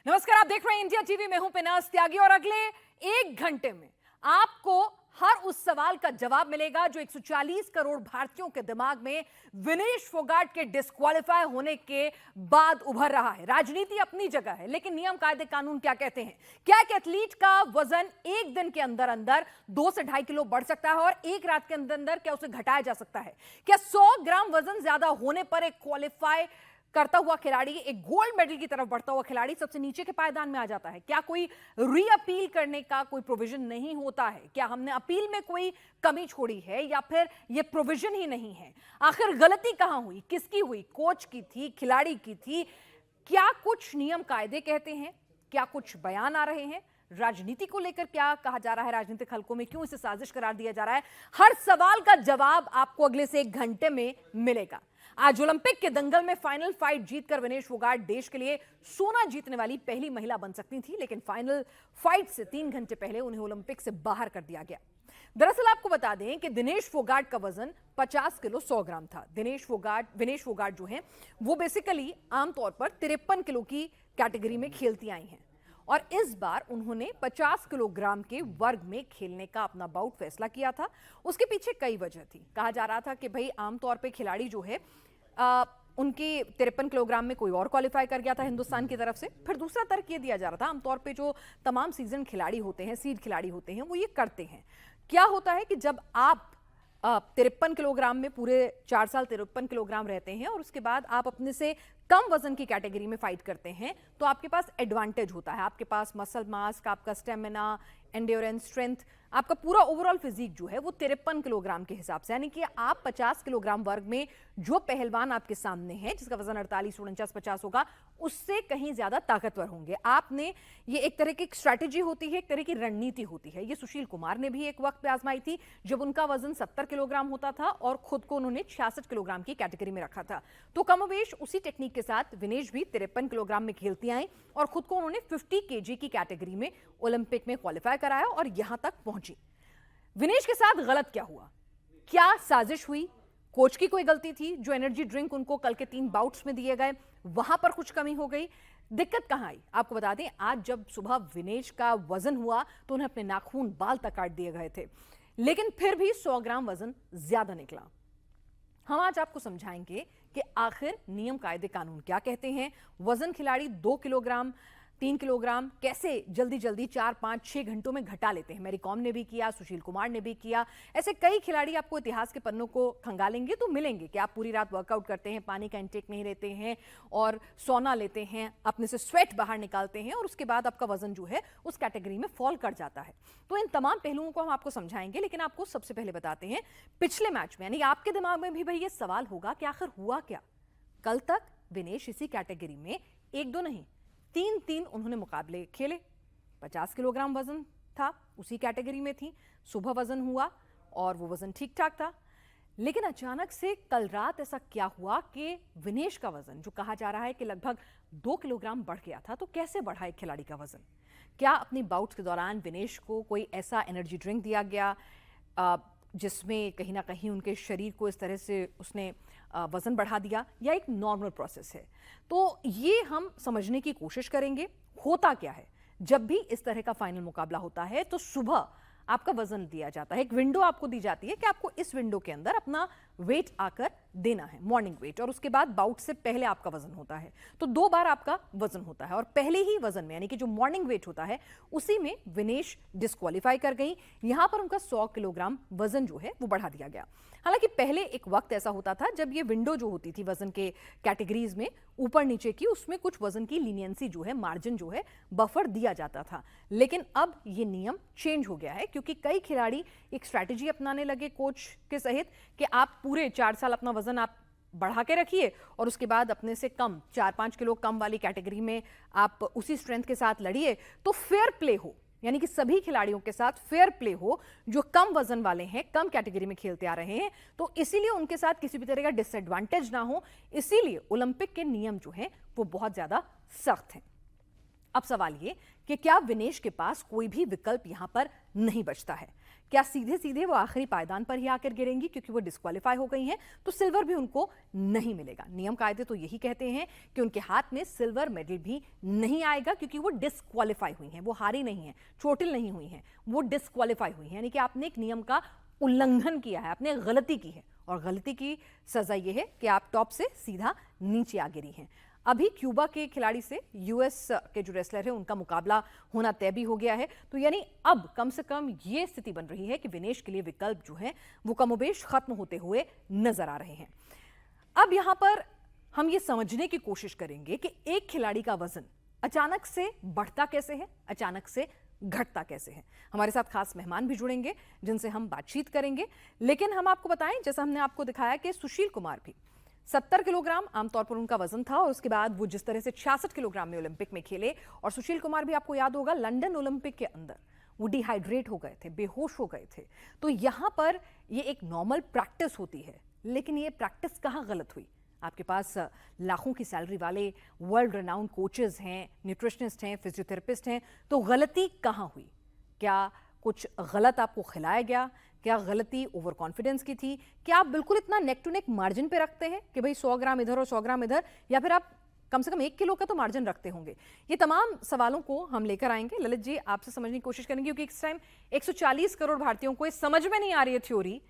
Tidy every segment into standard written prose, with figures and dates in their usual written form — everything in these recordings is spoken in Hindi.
नमस्कार, आप देख रहे हैं इंडिया टीवी में हूं पिनास त्यागी और अगले 1 घंटे में आपको हर उस सवाल का जवाब मिलेगा जो 140 करोड़ भारतीयों के दिमाग में विनेश फोगाट के डिस्क्वालीफाई होने के बाद उभर रहा है। राजनीति अपनी जगह है, लेकिन नियम कायदे कानून क्या कहते हैं? क्या एक एथलीट का वजन एक दिन के अंदर अंदर 2 से 2.5 किलो बढ़ सकता है और एक रात के अंदर अंदर क्या उसे घटाया जा सकता है? क्या 100 ग्राम वजन ज्यादा होने पर एक क्वालिफाई करता हुआ खिलाड़ी, एक गोल्ड मेडल की तरफ बढ़ता हुआ खिलाड़ी सबसे नीचे के पायदान में आ जाता है? क्या कोई री अपील करने का कोई प्रोविजन नहीं होता है? क्या हमने अपील में कोई कमी छोड़ी है या फिर यह प्रोविजन ही नहीं है? आखिर गलती कहां हुई, किसकी हुई? कोच की थी, खिलाड़ी की थी? क्या कुछ नियम कायदे कहते हैं? क्या कुछ बयान आ रहे हैं? राजनीति को लेकर क्या कहा जा रहा है? राजनीतिक हलकों में क्यों इसे साजिश करार दिया जा रहा है? हर सवाल का जवाब आपको अगले से 1 घंटे में मिलेगा। आज ओलंपिक के दंगल में फाइनल फाइट जीतकर विनेश फोगाट देश के लिए सोना जीतने वाली पहली महिला बन सकती थी, लेकिन फाइनल फाइट से 3 घंटे पहले उन्हें ओलंपिक से बाहर कर दिया गया। दरअसल आपको बता दें कि दिनेश फोगाट का वजन 50 किलो 100 ग्राम था। विनेश फोगाट जो है वो बेसिकली आमतौर पर 53 किलो की कैटेगरी में खेलती आई हैं और इस बार उन्होंने 50 किलोग्राम के वर्ग में खेलने का अपना बाउट फैसला किया था। उसके पीछे कई वजह थी। कहा जा रहा था कि भाई आमतौर पे खिलाड़ी जो है उनके 53 किलोग्राम में कोई और क्वालिफाई कर गया था हिंदुस्तान की तरफ से। फिर दूसरा तर्क ये दिया जा रहा था, आमतौर पे जो तमाम सीजन खिलाड़ी होते हैं, सीड खिलाड़ी होते हैं, वो ये करते हैं। क्या होता है कि जब आप 53 किलोग्राम में पूरे 4 साल 53 किलोग्राम रहते हैं और उसके बाद आप अपने से कम वजन की कैटेगरी में फाइट करते हैं, तो आपके पास एडवांटेज होता है। आपके पास मसल मास, आपका स्टेमिना, एंड्योरेंस, स्ट्रेंथ, आपका पूरा ओवरऑल फिजिक जो है वो 53 किलोग्राम के हिसाब से, यानी कि आप 50 किलोग्राम वर्ग में जो पहलवान आपके सामने है जिसका वजन 48, 49, 50 होगा, उससे कहीं ज्यादा ताकतवर होंगे। आपने ये एक तरह की स्ट्रैटेजी होती है, एक तरह की रणनीति होती है। ये सुशील कुमार ने भी एक वक्त पे आजमाई थी जब उनका वजन 70 किलोग्राम होता था और खुद को उन्होंने 66 किलोग्राम की कैटेगरी में रखा था। तो कमोवेश उसी टेक्निक के साथ विनेश भी 53 किलोग्राम में खेलती आई और खुद को उन्होंने 50 केजी की कैटेगरी में ओलंपिक में क्वालिफाई कराया और यहां तक पहुंची। विनेश के साथ गलत क्या हुआ? क्या साजिश हुई? कोच की कोई गलती थी? जो एनर्जी ड्रिंक उनको कल के 3 बाउट्स में दिए गए, वहां पर कुछ कमी हो गई? दिक्कत कहां आई? आपको बता दें, आज जब सुबह विनेश का वजन हुआ तो उन्हें अपने नाखून बाल तक काट दिए गए थे, लेकिन फिर भी 100 ग्राम वजन ज्यादा निकला। हम आज आपको समझाएंगे कि आखिर नियम कायदे कानून क्या कहते हैं। वजन खिलाड़ी 2 किलोग्राम 3 किलोग्राम कैसे जल्दी जल्दी 4, 5, 6 घंटों में घटा लेते हैं? मैरी कॉम ने भी किया, सुशील कुमार ने भी किया। ऐसे कई खिलाड़ी आपको इतिहास के पन्नों को खंगालेंगे तो मिलेंगे कि आप पूरी रात वर्कआउट करते हैं, पानी का इंटेक नहीं लेते हैं और सोना लेते हैं, अपने से स्वेट बाहर निकालते हैं और उसके बाद आपका वजन जो है उस कैटेगरी में फॉल कर जाता है। तो इन तमाम पहलुओं को हम आपको समझाएंगे, लेकिन आपको सबसे पहले बताते हैं पिछले मैच में, यानी आपके दिमाग में भी भाई ये सवाल होगा कि आखिर हुआ क्या। कल तक विनेश इसी कैटेगरी में 1-2 नहीं 3-3 उन्होंने मुकाबले खेले। 50 किलोग्राम वजन था, उसी कैटेगरी में थी। सुबह वजन हुआ और वो वजन ठीक ठाक था, लेकिन अचानक से कल रात ऐसा क्या हुआ कि विनेश का वजन, जो कहा जा रहा है कि लगभग 2 किलोग्राम बढ़ गया था, तो कैसे बढ़ा एक खिलाड़ी का वजन? क्या अपनी बाउट्स के दौरान विनेश को कोई ऐसा एनर्जी ड्रिंक दिया गया जिसमें कहीं ना कहीं उनके शरीर को इस तरह से उसने वजन बढ़ा दिया, या एक नॉर्मल प्रोसेस है? तो ये हम समझने की कोशिश करेंगे। होता क्या है जब भी इस तरह का फाइनल मुकाबला होता है? तो सुबह आपका वजन दिया जाता है, एक विंडो आपको दी जाती है कि आपको इस विंडो के अंदर अपना वेट आकर देना है, मॉर्निंग वेट, और उसके बाद बाउट से पहले आपका वजन होता है। तो 2 बार आपका वजन होता है और पहले ही वजन में, यानी कि जो मॉर्निंग वेट होता है, उसी में विनेश डिस्क्वालीफाई कर गई। यहां पर उनका 100 किलोग्राम वजन जो है वो बढ़ा दिया गया। हालांकि पहले एक वक्त ऐसा होता था जब ये विंडो जो होती थी वजन के कैटेगरीज में ऊपर नीचे की, उसमें कुछ वजन की लीनियंसी जो है, मार्जिन जो है, बफर दिया जाता था। लेकिन अब ये नियम चेंज हो गया है क्योंकि कई खिलाड़ी एक स्ट्रैटेजी अपनाने लगे कोच के सहित कि आप पूरे 4 साल अपना वजन आप बढ़ा के रखिए और उसके बाद अपने से कम 4-5 किलो कम वाली कैटेगरी में आप उसी स्ट्रेंथ के साथ लड़िए, तो फेयर प्ले हो, यानी कि सभी खिलाड़ियों के साथ फेयर प्ले हो जो कम वजन वाले हैं, कम कैटेगरी में खेलते आ रहे हैं। तो इसीलिए उनके साथ किसी भी तरह का डिसएडवांटेज ना हो, इसीलिए ओलंपिक के नियम जो हैं वो बहुत ज्यादा सख्त हैं। अब सवाल ये कि क्या विनेश के पास कोई भी विकल्प यहां पर नहीं बचता है? क्या सीधे सीधे वो आखिरी पायदान पर ही आकर गिरेंगी क्योंकि वो डिस्क्वालीफाई हो गई हैं, तो सिल्वर भी उनको नहीं मिलेगा। नियम कायदे तो यही कहते हैं कि उनके हाथ में सिल्वर मेडल भी नहीं आएगा क्योंकि वो डिस्क्वालीफाई हुई हैं, वो हारी नहीं है, चोटिल नहीं हुई हैं, वो डिस्क्वालीफाई हुई हैं। यानी कि आपने एक नियम का उल्लंघन किया है, आपने गलती की है, और गलती की सजा यह है कि आप टॉप से सीधा नीचे आ गिरी हैं। अभी क्यूबा के खिलाड़ी से यूएस के जो रेसलर है उनका मुकाबला होना तय भी हो गया है। तो यानी अब कम से कम ये स्थिति बन रही है कि विनेश के लिए विकल्प जो है वो कमोबेश खत्म होते हुए नजर आ रहे हैं। अब यहां पर हम ये समझने की कोशिश करेंगे कि एक खिलाड़ी का वजन अचानक से बढ़ता कैसे है, अचानक से घटता कैसे है। हमारे साथ खास मेहमान भी जुड़ेंगे जिनसे हम बातचीत करेंगे, लेकिन हम आपको बताएं, जैसा हमने आपको दिखाया कि सुशील कुमार भी 70 किलोग्राम आमतौर पर उनका वजन था, और उसके बाद वो जिस तरह से 66 किलोग्राम में ओलंपिक में खेले, और सुशील कुमार भी आपको याद होगा लंदन ओलंपिक के अंदर वो डिहाइड्रेट हो गए थे, बेहोश हो गए थे। तो यहां पर ये एक नॉर्मल प्रैक्टिस होती है, लेकिन ये प्रैक्टिस कहां गलत हुई? आपके पास लाखों की सैलरी वाले वर्ल्ड रेनाउंड कोचेस हैं, न्यूट्रिशनिस्ट हैं, फिजियोथेरेपिस्ट हैं, तो गलती कहां हुई? क्या कुछ गलत आपको खिलाया गया? क्या गलती ओवर कॉन्फिडेंस की थी? क्या आप बिल्कुल इतना नेक टू नेक मार्जिन पे रखते हैं कि भाई 100 ग्राम इधर और 100 ग्राम इधर, या फिर आप कम से कम 1 किलो का तो मार्जिन रखते होंगे? ये तमाम सवालों को हम लेकर आएंगे। ललित जी, आपसे समझने की कोशिश करेंगे, क्योंकि इस टाइम 140 करोड़ भारतीयों को समझ में नहीं आ रही है थ्योरी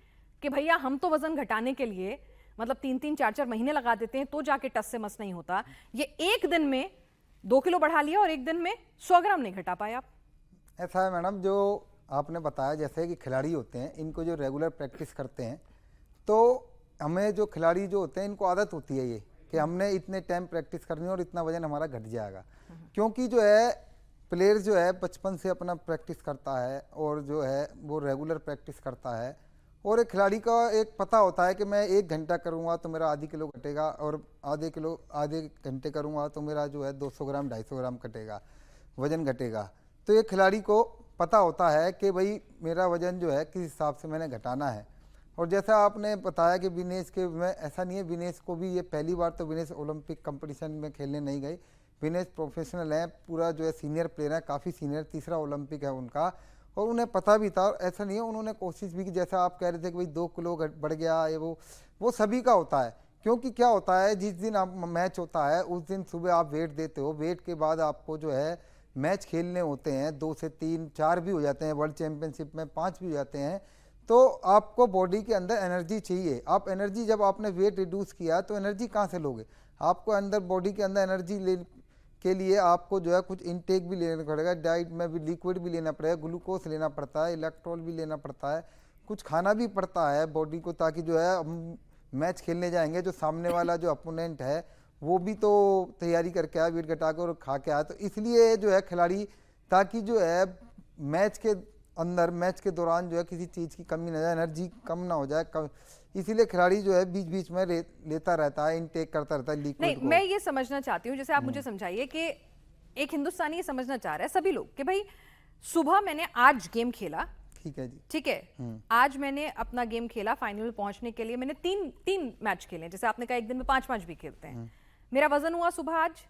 कि भैया हम तो वजन घटाने के लिए मतलब 3-3, 4-4 महीने लगा देते हैं तो जाके टस से मस नहीं होता। ये एक दिन में 2 किलो बढ़ा लिया और एक दिन में 100 ग्राम नहीं घटा पाए आप। ऐसा है मैडम, जो आपने बताया जैसे कि खिलाड़ी होते हैं, इनको जो रेगुलर प्रैक्टिस करते हैं, तो हमें जो खिलाड़ी जो होते हैं इनको आदत होती है ये कि हमने इतने टाइम प्रैक्टिस करनी है और इतना वजन हमारा घट जाएगा। क्योंकि जो है प्लेयर जो है बचपन से अपना प्रैक्टिस करता है और जो है वो रेगुलर प्रैक्टिस करता है, और एक खिलाड़ी का एक पता होता है कि मैं 1 घंटा करूँगा तो मेरा आधी किलो घटेगा, और आधे घंटे करूँगा तो मेरा जो है 200 ग्राम 250 ग्राम घटेगा, वजन घटेगा। तो ये खिलाड़ी को पता होता है कि भाई मेरा वजन जो है किस हिसाब से मैंने घटाना है। और जैसा आपने बताया कि विनेश के में ऐसा नहीं है, विनेश को भी ये पहली बार तो विनेश ओलंपिक कंपटीशन में खेलने नहीं गई। विनेश प्रोफेशनल हैं, पूरा जो है सीनियर प्लेयर है, काफ़ी सीनियर, तीसरा ओलंपिक है उनका, और उन्हें पता भी था। और ऐसा नहीं है, उन्होंने कोशिश भी की, जैसा आप कह रहे थे कि भाई 2 किलो बढ़ गया, ये वो सभी का होता है। क्योंकि क्या होता है, जिस दिन आप मैच होता है उस दिन सुबह आप वेट देते हो, वेट के बाद आपको जो है मैच खेलने होते हैं, 2 से 3, 4 भी हो जाते हैं, वर्ल्ड चैंपियनशिप में 5 भी हो जाते हैं, तो आपको बॉडी के अंदर एनर्जी चाहिए। आप एनर्जी, जब आपने वेट रिड्यूस किया तो एनर्जी कहाँ से लोगे? आपको अंदर बॉडी के अंदर एनर्जी ले के लिए आपको जो है कुछ इनटेक भी लेना पड़ेगा, डाइट में भी लिक्विड भी लेना पड़ेगा, ग्लूकोज लेना पड़ता है, इलेक्ट्रॉल भी लेना पड़ता है, कुछ खाना भी पड़ता है बॉडी को, ताकि जो है हम मैच खेलने जाएंगे, जो सामने वाला जो अपोनेंट है वो भी तो तैयारी करके आया, वेट घटा कर और खा के आया। तो इसलिए जो है खिलाड़ी, ताकि जो है मैच के अंदर, मैच के दौरान जो है किसी चीज़ की कमी ना जाए, एनर्जी कम ना हो जाए, इसीलिए खिलाड़ी जो है बीच बीच में लेता रहता है, इनटेक करता रहता है लिक्विड नहीं, मैं ये समझना चाहती हूँ, जैसे आप मुझे समझाइए कि एक हिंदुस्तानी ये समझना चाह रहा है, सभी लोग, कि भाई सुबह मैंने आज गेम खेला, ठीक है जी, ठीक है, आज मैंने अपना गेम खेला, फाइनल में पहुंचने के लिए मैंने तीन मैच खेले, जैसे आपने कहा एक दिन में 5-5 भी खेलते हैं। मेरा वजन हुआ सुबह आज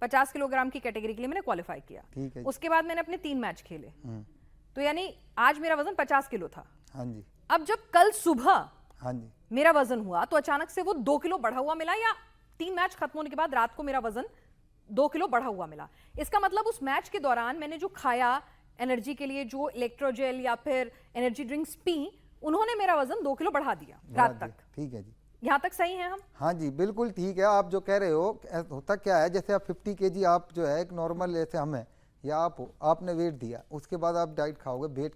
50 किलोग्राम की कैटेगरी के लिए मैंने क्वालिफाई किया, उसके बाद मैंने अपने 3 मैच खेले, तो यानी आज मेरा वजन 50 किलो था। हाँ जी। अब जब कल सुबह हाँ जी मेरा वजन हुआ तो अचानक से वो 2 किलो बढ़ा हुआ मिला, या 3 मैच खत्म होने के बाद रात को मेरा वजन 2 किलो बढ़ा हुआ मिला? इसका मतलब उस मैच के दौरान मैंने जो खाया एनर्जी के लिए, जो इलेक्ट्रोजेल या फिर एनर्जी ड्रिंक्स पी, उन्होंने मेरा वजन 2 किलो बढ़ा दिया रात तक। ठीक है जी, यहाँ तक सही है हम? हाँ जी बिल्कुल ठीक है। आप जो कह रहे हो, होता क्या है, जैसे आप 50 kg आप जो है एक नॉर्मल, जैसे हम हैं या आप हो, आपने वेट दिया, उसके बाद आप डाइट खाओगे, वेट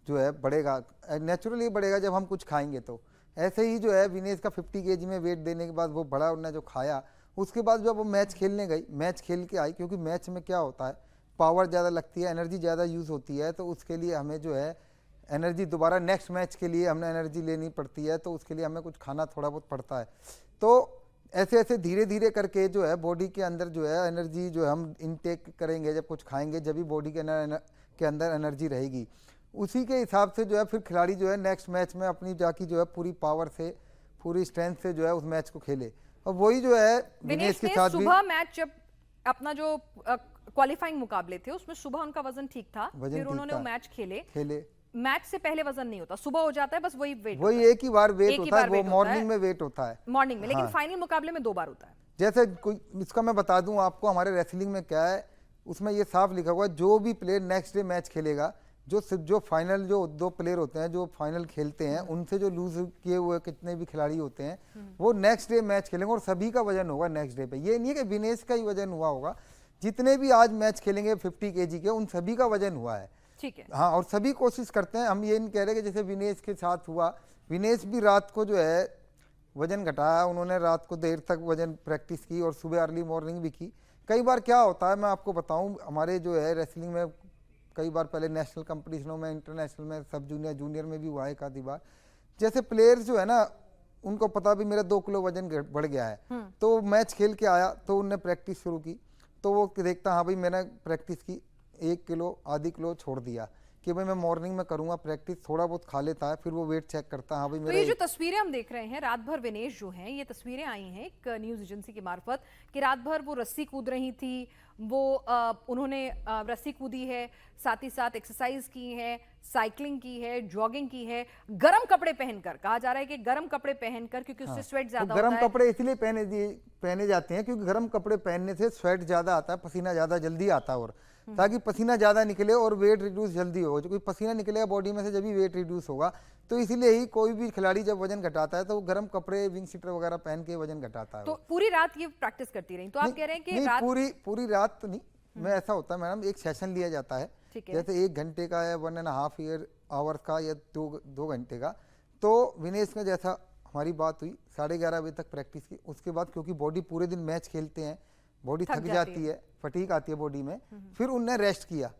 जो है बढ़ेगा, नेचुरली बढ़ेगा जब हम कुछ खाएंगे। तो ऐसे ही जो है विनेश का 50 kg में वेट देने के बाद वो बढ़ा, उन्होंने जो खाया, उसके बाद जब वो मैच खेलने गई, मैच खेल के आई, क्योंकि मैच में क्या होता है, पावर ज़्यादा लगती है, एनर्जी ज़्यादा यूज़ होती है, तो उसके लिए हमें जो है एनर्जी दोबारा नेक्स्ट मैच के लिए हमने एनर्जी लेनी पड़ती है, तो उसके लिए हमें कुछ खाना थोड़ा बहुत पड़ता है। तो ऐसे ऐसे धीरे धीरे करके जो है बॉडी के अंदर जो है एनर्जी जो हम इनटेक करेंगे, जब कुछ खाएंगे, जब भी बॉडी के अंदर एनर्जी रहेगी, उसी के हिसाब से जो है फिर खिलाड़ी जो है नेक्स्ट मैच में अपनी जाकी जो है पूरी पावर से, पूरी स्ट्रेंथ से जो है उस मैच को खेले। और वही जो है विनेश के साथ भी सुबह मैच जब अपना जो क्वालिफाइंग मुकाबले थे उसमें सुबह उनका वजन ठीक था, वजन फिर ठीक उन्होंने था। वो मैच खेले। खेले मैच से पहले वजन नहीं होता, सुबह हो जाता है, बस वही वेट वही एक ही बार वेट होता है, वो मॉर्निंग में वेट होता है मॉर्निंग में, लेकिन हाँ। फाइनल मुकाबले में 2 बार होता है। जैसे कोई इसका मैं बता दूं आपको, हमारे रेसलिंग में क्या है, उसमें ये साफ लिखा हुआ है जो भी प्लेयर नेक्स्ट डे मैच खेलेगा, जो फाइनल जो 2 प्लेयर होते हैं जो फाइनल खेलते हैं, उनसे जो लूज किए हुए कितने भी खिलाड़ी होते हैं वो नेक्स्ट डे मैच खेलेंगे और सभी का वजन होगा नेक्स्ट डे पे। ये नहीं है कि विनेश का ही वजन हुआ होगा, जितने भी आज मैच खेलेंगे 50 kg के उन सभी का वजन हुआ है। ठीक है हाँ, और सभी कोशिश करते हैं, हम ये नहीं कह रहे कि जैसे विनेश के साथ हुआ, विनेश भी रात को जो है वजन घटाया, उन्होंने रात को देर तक वजन प्रैक्टिस की और सुबह अर्ली मॉर्निंग भी की। कई बार क्या होता है मैं आपको बताऊं, हमारे जो है रेसलिंग में कई बार पहले नेशनल कंपटीशनों में, इंटरनेशनल में, सब जूनियर जूनियर में भी हुआ है एक आधी बार, जैसे प्लेयर्स जो है ना उनको पता भी मेरा 2 किलो वजन बढ़ गया है, तो मैच खेल के आया तो उनने प्रैक्टिस शुरू की, तो वो देखता हाँ भाई मैंने प्रैक्टिस की 1 किलो आधी किलो छोड़ दिया कि भाई मैं मॉर्निंग में करूंगा प्रैक्टिस, थोड़ा बहुत खा लेता है, फिर वो वेट चेक करता है हाँ भाई तो मेरा ये जो तस्वीरें हम देख रहे हैं रात भर विनेश जो हैं, ये तस्वीरें आई हैं एक न्यूज एजेंसी की मार्फत कि रात भर वो रस्सी कूद रही थी, वो उन्होंने रस्सी कूदी है, साथ ही साथ एक्सरसाइज की है, साइकिलिंग की है, जॉगिंग की है, गर्म कपड़े पहनकर, कहा जा रहा है कि गर्म कपड़े पहनकर, क्योंकि उससे स्वेट ज्यादा होता गर्म है। कपड़े इसलिए पहने जाते हैं क्योंकि गर्म कपड़े पहनने से स्वेट ज्यादा आता है, पसीना ज्यादा जल्दी आता है, और ताकि पसीना ज्यादा निकले और वेट रिड्यूस जल्दी हो, क्योंकि पसीना निकलेगा बॉडी में से जब भी वेट रिड्यूस होगा, तो इसीलिए ही कोई भी खिलाड़ी जब वजन घटाता है तो वो गर्म कपड़े विंग सीटर वगैरह पहन के वजन घटाता है। तो पूरी रात ये प्रैक्टिस करती रही, तो आप कह रहे हैं कि नहीं, रात पूरी रात तो नहीं, मैं ऐसा होता है मैडम, एक सेशन लिया जाता है, ठीक है। जैसे 1 घंटे का या 1.5 आवर्स का या 2 घंटे का, तो विनेश में जैसा हमारी बात हुई 11:30 बजे तक प्रैक्टिस की, उसके बाद क्योंकि बॉडी पूरे दिन मैच खेलते हैं, बॉडी थक जाती है, फटीक आती है बॉडी में, फिर उनने रेस्ट किया,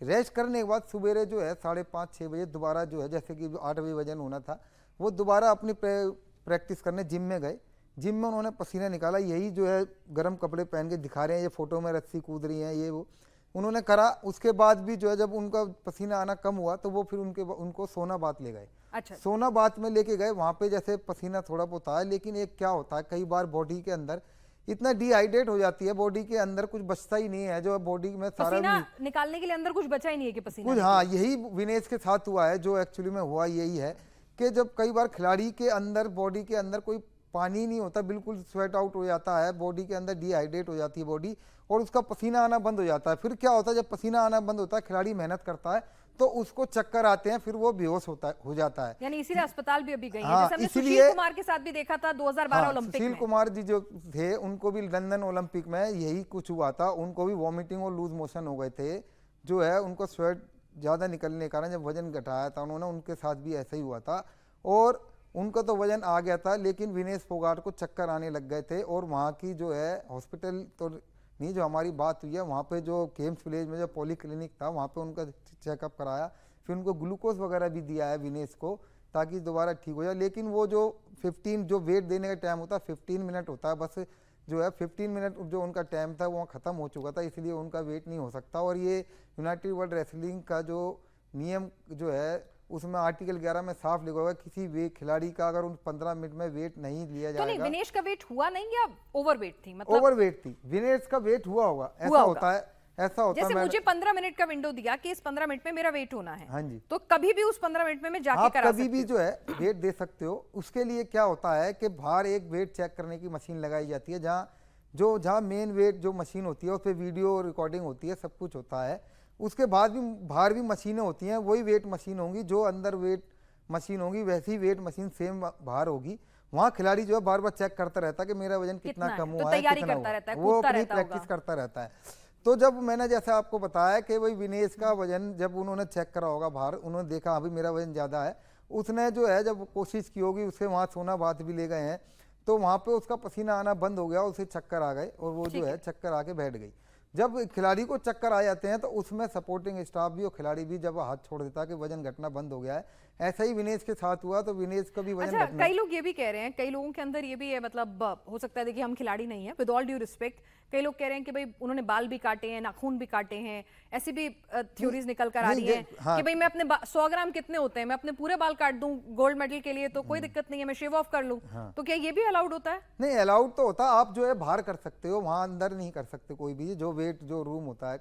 रेस्ट करने के बाद सवेरे जो है 5:30-6 बजे दोबारा जो है, जैसे कि 8 बजे वजन होना था, वो दोबारा अपनी प्रैक्टिस करने जिम में गए, जिम में उन्होंने पसीना निकाला, यही जो है गर्म कपड़े पहन के दिखा रहे हैं, ये फोटो में रस्सी कूद रही हैं, ये वो उन्होंने करा। उसके बाद भी जो है जब उनका पसीना आना कम हुआ तो वो फिर उनको सोनाबाद ले गए। अच्छा, सोनाबाद में लेके गए, वहाँ पे जैसे पसीना थोड़ा बहुत आया, लेकिन एक क्या होता है कई बार बॉडी के अंदर इतना डिहाइड्रेट हो जाती है, बॉडी के अंदर कुछ बचता ही नहीं है, जो बॉडी में सारा पसीना निकालने के लिए अंदर कुछ बचा ही नहीं है कि पसीना कुछ, हाँ यही विनेश के साथ हुआ है, जो एक्चुअली में हुआ यही है कि जब कई बार खिलाड़ी के अंदर बॉडी के अंदर कोई पानी नहीं होता, बिल्कुल स्वेट आउट हो जाता है, बॉडी के अंदर डिहाइड्रेट हो जाती है बॉडी और उसका पसीना आना बंद हो जाता है। फिर क्या होता है जब पसीना आना बंद होता है, खिलाड़ी मेहनत करता है तो उसको चक्कर आते हैं, फिर वो बेहोश हो जाता है। यानी इसीलिए अस्पताल भी अभी गई है, हाँ, जैसे हमने इसीलिए सुशील कुमार के साथ भी देखा था 2012 ओलंपिक सुशील में। कुमार जी जो थे उनको भी लंदन ओलंपिक में यही कुछ हुआ था, उनको भी वॉमिटिंग और लूज मोशन हो गए थे, जो है उनको स्वेट ज़्यादा निकलने के कारण जब वजन घटाया था उन्होंने, उनके साथ भी ऐसा ही हुआ था और उनका तो वजन आ गया था, लेकिन विनेश फोगाट को चक्कर आने लग गए थे और वहाँ की जो है हॉस्पिटल तो नहीं, जो हमारी बात हुई है वहाँ पे जो केम्स विलेज में जो पॉली क्लिनिक था वहाँ पे उनका चेकअप कराया, फिर उनको ग्लूकोज वगैरह भी दिया है विनेश को ताकि दोबारा ठीक हो जाए। लेकिन वो जो 15 जो वेट देने का टाइम होता है 15 मिनट होता है, बस जो है 15 मिनट जो उनका टाइम था वो ख़त्म हो चुका था, इसलिए उनका वेट नहीं हो सकता। और ये यूनाइटेड वर्ल्ड रेसलिंग का जो नियम जो है उसमें आर्टिकल 11 में साफ लिखा हुआ है किसी वे खिलाड़ी का अगर उन 15 मिनट में वेट नहीं लिया तो नहीं, जाएगा। विनेश का वेट हुआ नहीं या ओवरवेट थी, मतलब ओवरवेट थी, विनेश का वेट हुआ होगा, ऐसा होता है, ऐसा होता है। जैसे मुझे 15 मिनट का विंडो दिया कि इस 15 मिनट में मेरा वेट होना है, हाँ जी, तो कभी भी उस 15 मिनट में मैं जाके आप करा कभी भी सकती जो है वेट दे सकते हो। उसके लिए क्या होता है कि बाहर एक वेट चेक करने की मशीन लगाई जाती है, जहाँ मेन वेट जो मशीन होती है उस पर वीडियो रिकॉर्डिंग होती है, सब कुछ होता है। उसके बाद भी बाहर भी मशीनें होती हैं, वही वेट मशीन होंगी, जो अंदर वेट मशीन होगी वैसी ही वेट मशीन सेम बाहर होगी। वहाँ खिलाड़ी जो है बार बार चेक करता रहता है कि मेरा वजन कितना कम हुआ है, तैयारी कितना करता हुआ, रहता है, वो कूदता अपनी रहता प्रैक्टिस होगा। करता रहता है। तो जब मैंने जैसे आपको बताया कि वही विनेश का वजन जब उन्होंने चेक करा होगा बाहर, उन्होंने देखा अभी मेरा वजन ज़्यादा है, उसने जो है जब कोशिश की होगी, उसके वहाँ सोनाबाद भी ले गए हैं, तो वहाँ पे उसका पसीना आना बंद हो गया, उसे चक्कर आ गए और वो जो है चक्कर आके बैठ गई। जब खिलाड़ी को चक्कर आ जाते हैं तो उसमें सपोर्टिंग स्टाफ भी और खिलाड़ी भी जब हाथ छोड़ देता है कि वजन घटना बंद हो गया है, ऐसा ही विनेश के साथ हुआ, तो विनेश का भी वजन अच्छा, घटना। कई लोग ये भी कह रहे हैं, कई लोगों के अंदर ये भी है, मतलब हो सकता है, देखिए हम खिलाड़ी नहीं है, विद ऑल ड्यू रिस्पेक्ट, कई लोग कह रहे हैं कि भाई उन्होंने बाल भी काटे हैं, नाखून भी काटे हैं, ऐसी भी थ्योरीज निकल कर आ रही हैं हाँ। कि भाई मैं अपने 100 ग्राम कितने होते हैं, मैं अपने पूरे बाल काट दूं गोल्ड मेडल के लिए तो कोई दिक्कत नहीं है, मैं शेव ऑफ कर लूं, तो क्या ये भी अलाउड होता है? नहीं, अलाउड तो होता, आप जो है बाहर कर सकते हो, वहाँ अंदर नहीं कर सकते कोई भी। जो वेट जो रूम होता है,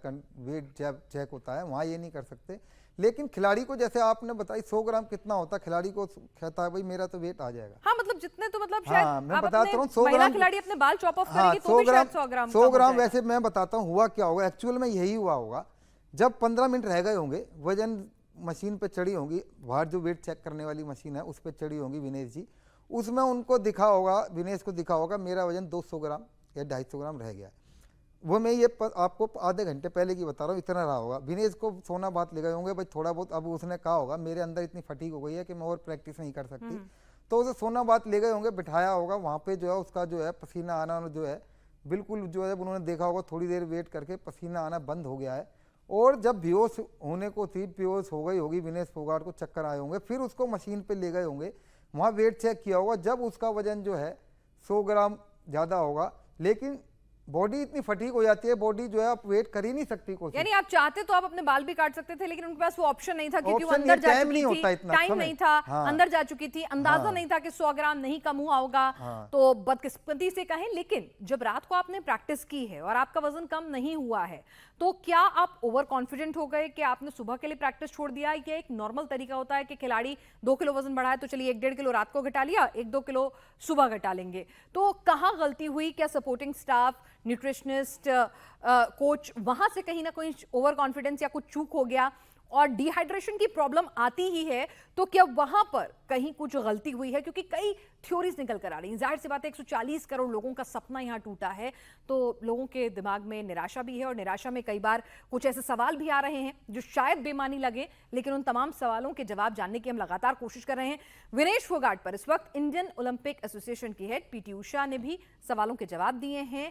वेट चेक होता है, वहाँ ये नहीं कर सकते। लेकिन खिलाड़ी को, जैसे आपने बताई 100 ग्राम कितना होता है, खिलाड़ी को कहता है भाई मेरा तो वेट आ जाएगा। हाँ, मतलब जितने तो मतलब हाँ, शायद मैं आप बताता अपने हूँ 100 महिला ग्राम खिलाड़ी अपने बाल चॉप ऑफ हाँ, करेगी तो भी शायद 100 ग्राम 100 कम हो ग्राम जाएगा। वैसे मैं बताता हूँ हुआ क्या होगा, एक्चुअल में यही हुआ होगा। जब 15 मिनट रह गए होंगे, वजन मशीन पे चढ़ी होंगी, बाहर जो वेट चेक करने वाली मशीन है उस पर चढ़ी होंगी विनेश जी, उसमें उनको दिखा होगा, विनेश को दिखा होगा मेरा वजन 200 ग्राम या 250 ग्राम रह गया है। वो मैं ये आपको आधे घंटे पहले की बता रहा हूँ, इतना रहा होगा। विनेश को सोना बात ले गए होंगे भाई थोड़ा बहुत, अब उसने कहा होगा मेरे अंदर इतनी फटीक हो गई है कि मैं और प्रैक्टिस नहीं कर सकती, तो उसे सोना बात ले गए होंगे, बिठाया होगा वहाँ पे, जो है उसका जो है पसीना आना जो है बिल्कुल, जो है उन्होंने देखा होगा थोड़ी देर वेट करके पसीना आना बंद हो गया है, और जब बेहोश होने को थी, बेहोश हो गई होगी विनेश फोगाट को, चक्कर आए होंगे, फिर उसको मशीन पे ले गए होंगे, वहाँ वेट चेक किया होगा, जब उसका वजन जो है 100 ग्राम ज़्यादा होगा, लेकिन बॉडी इतनी फटीक हो जाती है, बॉडी जो है आप वेट कर ही नहीं सकती कोशिश। यानी आप चाहते तो आप अपने बाल भी काट सकते थे, लेकिन उनके पास वो ऑप्शन नहीं था क्योंकि वो ऑप्शन अंदर नहीं, जा टाइम चुकी नहीं थी, होता इतना टाइम समय। नहीं था, हाँ। अंदर जा चुकी थी, अंदाजा हाँ। नहीं था कि 100 ग्राम नहीं कम हुआ होगा। हाँ। तो बदकिस्मती से कहें, लेकिन जब रात को आपने प्रैक्टिस की है और आपका वजन कम नहीं हुआ है, तो क्या आप ओवर कॉन्फिडेंट हो गए कि आपने सुबह के लिए प्रैक्टिस छोड़ दिया? या एक नॉर्मल तरीका होता है कि खिलाड़ी 2 किलो वजन बढ़ाए तो चलिए 1-1.5 किलो रात को घटा लिया, 1-2 किलो सुबह घटा लेंगे, तो कहाँ गलती हुई? क्या सपोर्टिंग स्टाफ, न्यूट्रिशनिस्ट, कोच, वहां से कहीं ना कहीं ओवर कॉन्फिडेंस या कुछ चूक हो गया? और डिहाइड्रेशन की प्रॉब्लम आती ही है तो क्या वहां पर कहीं कुछ गलती हुई है? क्योंकि कई थ्योरीज निकल कर आ रही हैं, जाहिर सी बात है 140 करोड़ लोगों का सपना यहां टूटा है, तो लोगों के दिमाग में निराशा भी है, और निराशा में कई बार कुछ ऐसे सवाल भी आ रहे हैं जो शायद बेमानी लगे, लेकिन उन तमाम सवालों के जवाब जानने की हम लगातार कोशिश कर रहे हैं। विनेश फोगाट पर इस वक्त इंडियन ओलंपिक एसोसिएशन की हेड पीटी उषा ने भी सवालों के जवाब दिए हैं।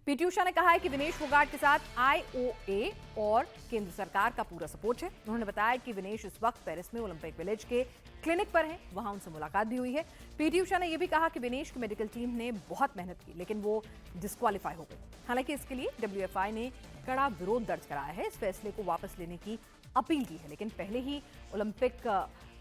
पीटी उषा ने कहा है कि विनेश फोगाट के साथ IOA और केंद्र सरकार का पूरा सपोर्ट है। उन्होंने बताया कि विनेश इस वक्त पेरिस में ओलंपिक विलेज के क्लिनिक पर हैं, वहां उनसे मुलाकात भी हुई है। पीटी उषा ने यह भी कहा कि विनेश की मेडिकल टीम ने बहुत मेहनत की, लेकिन वो डिस्क्वालीफाई हो गई। हालांकि इसके लिए WFI ने कड़ा विरोध दर्ज कराया है, इस फैसले को वापस लेने की अपील की है, लेकिन पहले ही ओलंपिक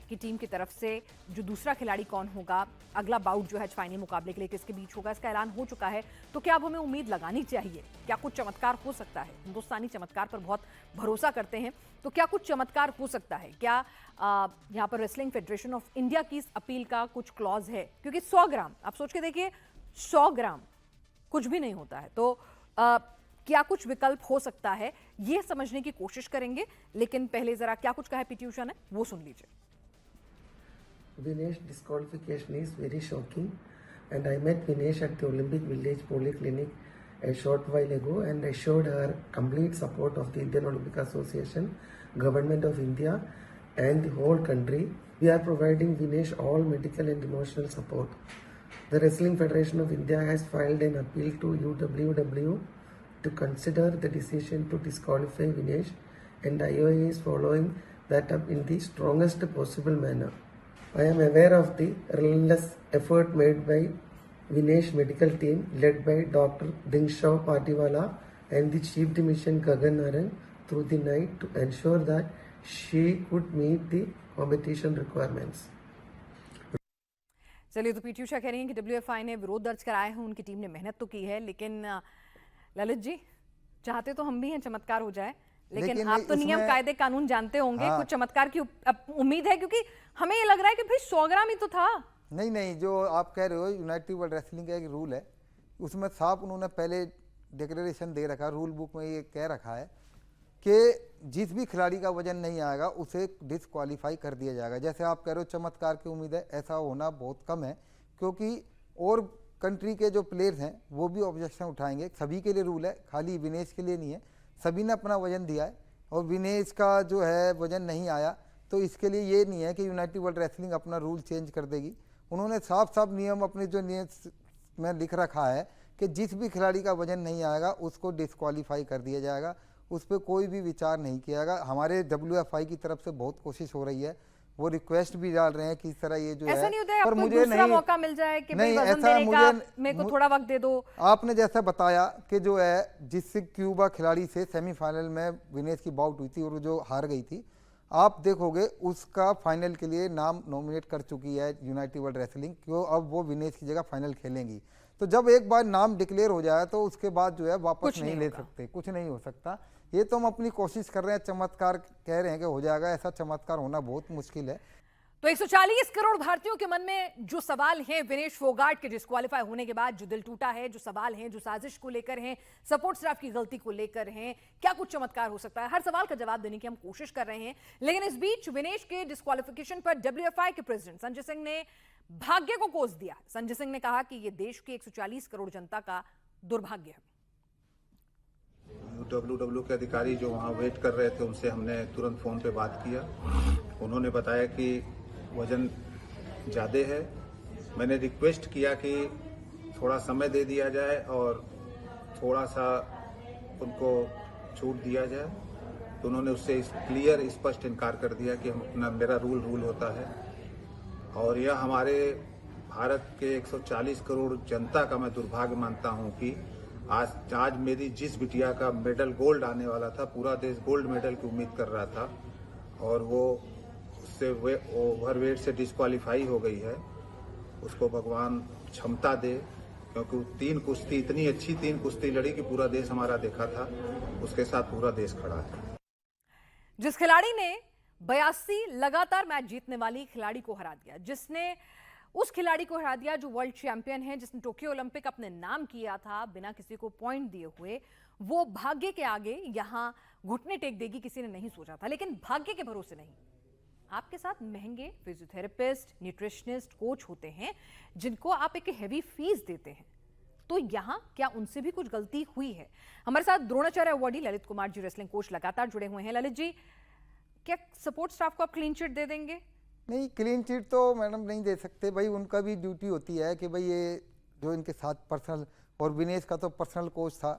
की टीम की तरफ से जो दूसरा खिलाड़ी कौन होगा, अगला बाउट जो है फाइनल मुकाबले के लिए किसके बीच होगा, इसका ऐलान हो चुका है। तो क्या अब हमें उम्मीद लगानी चाहिए? क्या कुछ चमत्कार हो सकता है? हिंदुस्तानी चमत्कार पर बहुत भरोसा करते हैं, तो क्या कुछ चमत्कार हो सकता है? क्या यहाँ पर रेसलिंग फेडरेशन ऑफ इंडिया की इस अपील का कुछ क्लॉज है? क्योंकि 100 ग्राम, आप सोच के देखिए, 100 ग्राम कुछ भी नहीं होता है, तो क्या कुछ विकल्प हो सकता है, ये समझने की कोशिश करेंगे। लेकिन पहले जरा क्या कुछ कहा है पीटी उषा ने, वो सुन लीजिए। Vinesh disqualification is very shocking, and I met Vinesh at the Olympic Village Polyclinic a short while ago and assured her complete support of the Indian Olympic Association, Government of India and the whole country. We are providing Vinesh all medical and emotional support. The Wrestling Federation of India has filed an appeal to UWW to consider the decision to disqualify Vinesh, and IOA is following that up in the strongest possible manner. I am aware of the relentless effort made by Vinesh medical team led by Dr. Dinshaw Patiwala and the Chief Dimission Gagan Naran through the night to ensure that she could meet the competition requirements. चलिए, तो पीटी उषा कह रही हैं कि WFI ने विरोध दर्ज कराया है, उनकी टीम ने मेहनत तो की है, लेकिन ललित जी चाहते तो हम भी हैं चमत्कार हो जाए, लेकिन आप तो नियम कायदे कानून जानते होंगे। हाँ। कुछ चमत्कार की उम्मीद है, क्योंकि हमें ये लग रहा है कि भाई 100 ग्राम ही तो था। नहीं, जो आप कह रहे हो, यूनाइटेड वर्ल्ड रेसलिंग का एक रूल है, उसमें साफ उन्होंने पहले डिक्लेरेशन दे रखा है, रूल बुक में ये कह रखा है कि जिस भी खिलाड़ी का वजन नहीं आएगा उसे डिस्क्वालीफाई कर दिया जाएगा। जैसे आप कह रहे हो चमत्कार की उम्मीद है, ऐसा होना बहुत कम है, क्योंकि और कंट्री के जो प्लेयर्स हैं वो भी ऑब्जेक्शन उठाएंगे। सभी के लिए रूल है, खाली विनेश के लिए नहीं है, सभी ने अपना वजन दिया है, और विनेश का जो है वजन नहीं आया, तो इसके लिए ये नहीं है कि यूनाइटेड वर्ल्ड रेसलिंग अपना रूल चेंज कर देगी। उन्होंने साफ साफ नियम अपने जो नियम में लिख रखा है कि जिस भी खिलाड़ी का वजन नहीं आएगा उसको डिस्क्वालीफाई कर दिया जाएगा, उस पर कोई भी विचार नहीं किया जाएगा। हमारे WFI की तरफ से बहुत कोशिश हो रही है, वो रिक्वेस्ट भी डाल रहे हैं कि इस तरह ये जो ऐसा है, नहीं होता है पर आपको मुझे दूसरा नहीं, मौका मिल जाए कि भाई नहीं वजन ऐसा देने का मुझे मेरे को थोड़ा वक्त दे दो। आपने जैसा बताया कि जो है जिससे क्यूबा खिलाड़ी से सेमीफाइनल में विनेश की बाउट हुई थी और जो हार गई थी, आप देखोगे उसका फाइनल के लिए नाम नॉमिनेट कर चुकी है यूनाइटेड वर्ल्ड रेसलिंग, क्यों अब वो विनेश की जगह फाइनल खेलेंगी। तो जब एक बार नाम डिक्लेयर हो जाए तो उसके बाद जो है वापस कुछ नहीं नहीं ले होगा। सकते, कुछ नहीं हो सकता। ये तो हम अपनी कोशिश कर रहे हैं, चमत्कार कह रहे हैं कि हो जाएगा, ऐसा चमत्कार होना बहुत मुश्किल है। तो 140 करोड़ भारतीयों के मन में जो सवाल हैं विनेश फोगाट के डिस्क्वालीफाई होने के बाद, जो दिल टूटा है, जो सवाल हैं, जो साजिश को लेकर हैं, सपोर्ट स्टाफ की गलती को लेकर हैं, क्या कुछ चमत्कार हो सकता है, हर सवाल का जवाब देने की हम कोशिश कर रहे हैं। लेकिन इस बीच विनेश के डिस्क्वालिफिकेशन पर डब्ल्यूएफआई के प्रेसिडेंट संजय सिंह ने भाग्य को कोस दिया। संजय सिंह ने कहा कि यह देश की 140 करोड़ जनता का दुर्भाग्य है। डब्ल्यूडब्ल्यू के अधिकारी जो वहाँ वेट कर रहे थे उनसे हमने तुरंत फ़ोन पे बात किया। उन्होंने बताया कि वज़न ज़्यादा है। मैंने रिक्वेस्ट किया कि थोड़ा समय दे दिया जाए और थोड़ा सा उनको छूट दिया जाए, तो उन्होंने उससे क्लियर स्पष्ट इनकार कर दिया कि हम अपना मेरा रूल होता है। और यह हमारे भारत के 140 करोड़ जनता का मैं दुर्भाग्य मानता हूं कि आज मेरी जिस बिटिया का मेडल गोल्ड आने वाला था, पूरा देश गोल्ड मेडल की उम्मीद कर रहा था, और वो उससे ओवरवेट से डिस्क्वालीफाई हो गई है। उसको भगवान क्षमता दे, क्योंकि इतनी अच्छी तीन कुश्ती लड़ी कि पूरा देश हमारा देखा था, उसके साथ पूरा देश खड़ा है। जिस खिलाड़ी ने 82 लगातार मैच जीतने वाली खिलाड़ी को हरा दिया, जिसने उस खिलाड़ी को हरा दिया जो वर्ल्ड चैंपियन है, जिसने टोक्यो ओलंपिक अपने नाम किया था बिना किसी को पॉइंट दिए हुए, वो भाग्य के आगे यहां घुटने टेक देगी किसी ने नहीं सोचा था। लेकिन भाग्य के भरोसे नहीं, आपके साथ महंगे फिजियोथेरेपिस्ट, न्यूट्रिशनिस्ट, कोच होते हैं जिनको आप एक हेवी फीस देते हैं। तो यहां क्या उनसे भी कुछ गलती हुई है? हमारे साथ Dronacharya awardee Lalit Kumar ji, wrestling coach, लगातार जुड़े हुए हैं। ललित जी, क्या सपोर्ट स्टाफ को आप क्लीन चिट दे देंगे? नहीं, क्लीन चिट तो मैडम नहीं दे सकते भाई, उनका भी ड्यूटी होती है कि भाई ये जो इनके साथ पर्सनल, और विनेश का तो पर्सनल कोच था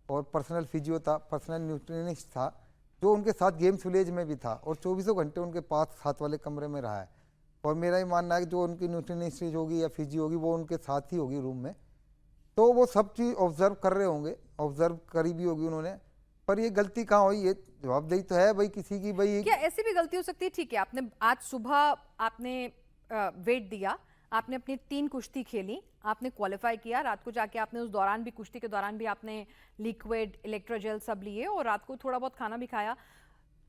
और पर्सनल फिजियो था, पर्सनल न्यूट्रिशनिस्ट था, जो उनके साथ गेम्स विलेज में भी था और 24 घंटे उनके पास साथ वाले कमरे में रहा है। और मेरा ही मानना है कि जो उनकी न्यूट्रिशनिस्ट होगी या फिजियो होगी वो उनके साथ ही होगी रूम में, तो वो सब चीज़ ऑब्जर्व कर रहे होंगे, ऑब्जर्व करी भी होगी उन्होंने। पर ये गलती कहाँ हुई, ये जवाबदेही तो है भाई किसी की। भाई क्या ऐसी भी गलती हो सकती है? ठीक है, आपने आज सुबह आपने वेट दिया, आपने अपनी 3 कुश्ती खेली, आपने क्वालिफाई किया, रात को जाके आपने उस दौरान भी, कुश्ती के दौरान भी आपने लिक्विड, इलेक्ट्रोजेल सब लिए और रात को थोड़ा बहुत खाना भी खाया,